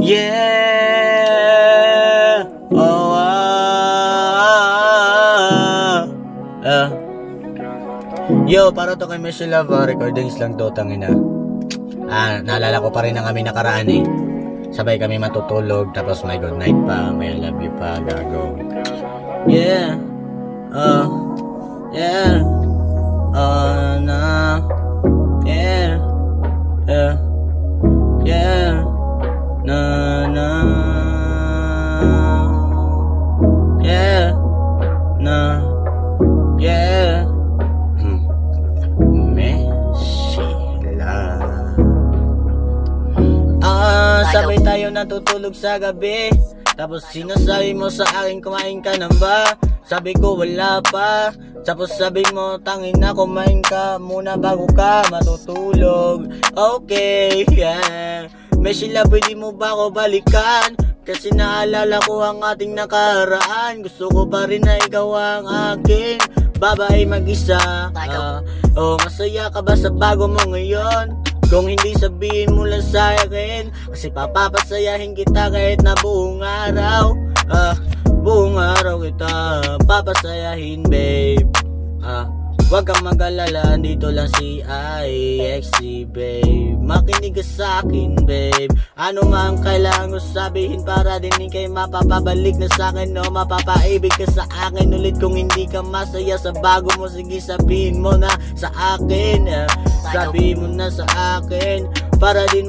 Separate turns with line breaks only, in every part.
Yeah. Oh, Yo, para to kay Michelle Love, recordings lang to, tangina. Naalala ko pa rin ang kami nakaraan eh. Sabay kami matutulog, tapos may good night pa, may I love you pa, gago. Yeah. Yeah. Na. Yeah. Yeah. Na. Yeah. Na. Yeah. Sabay tayo natutulog sa gabi, tapos sinasabi mo sa akin, kumain ka na ba? Sabi ko wala pa. Tapos sabi mo, tangina, kumain ka muna bago ka matutulog. Okay, yeah. Michelle, pwede mo ba ako balikan? Kasi naalala ko ang ating nakaraan. Gusto ko pa rin na ikaw ang aking babae mag-isa. Masaya ka ba sa bago mo ngayon? Kung hindi, sabihin mo lang sa akin, kasi papapasayahin kita kahit na buong araw. Buong araw kita papasayahin, babe. Huwag kang mag-alala, dito lang si IXC, babe. Makinig ka sa akin, babe. Ano man kailangan ko sabihin para din kay mapapabalik na sa akin, o mapapaibig ka sa akin ulit. Kung hindi ka masaya sa bago mo, sige sabihin mo na sa akin. Sabihin mo na sa akin para din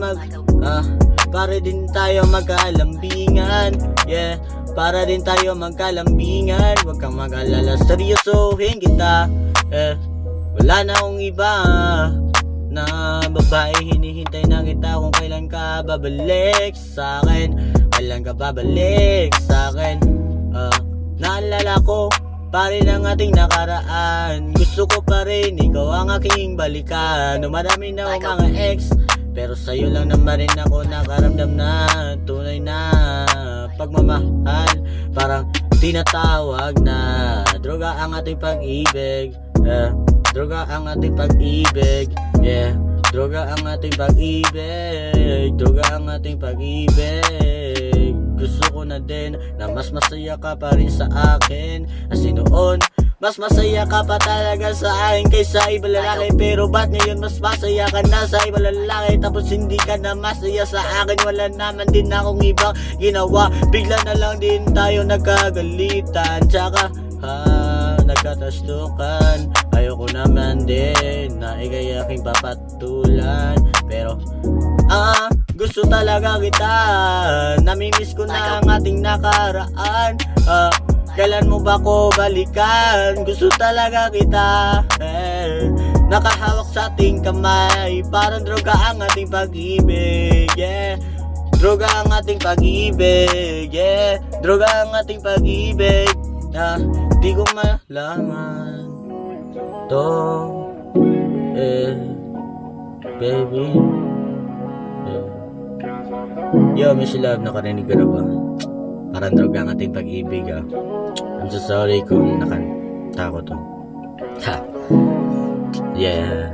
para din tayo magkalambingan. Yeah, para din tayo magkalambingan. Huwag kang mag-alala, seryosohin kita. Wala na akong iba na babae, hinihintay na kita kung kailan ka babalik sa akin. Kailan ka babalik sa akin. Naalala ko pa rin ang ating nakaraan. Gusto ko pa rin ikaw ang aking balikan. Marami na akong mga ex, pero sa'yo lang naman rin ako nakaramdam na tunay na pagmamahal. Parang tinatawag na droga ang ating pag-ibig. Droga ang ating pag-ibig. Yeah, droga ang ating pag-ibig. Droga ang ating pag-ibig. Gusto ko na din na mas masaya ka pa rin sa akin. Kasi noon, mas masaya ka pa talaga sa akin kaysa iba lalaki. Pero ba't ngayon mas masaya ka na sa iba lalaki? Tapos hindi ka na masaya sa akin. Wala naman din akong ibang ginawa. Bigla na lang din tayo nagkagalitan. Tsaka nagkatastukan. Ayoko naman din na ikay aking papatulan. Pero gusto talaga kita. Namimiss ko na ang ating nakaraan. Kailan mo ba ko balikan? Gusto talaga kita. Nakahawak sa ating kamay, parang droga ang ating pag-ibig. Yeah, droga ang ating pag-ibig. Yeah, droga ang ating pag-ibig. Di ko malaman to, baby. Yo, Michelle Love, nakarinig ka na ba? Parang droga ang ating pag-ibig. I'm so sorry kung nakanta ko to. Yeah.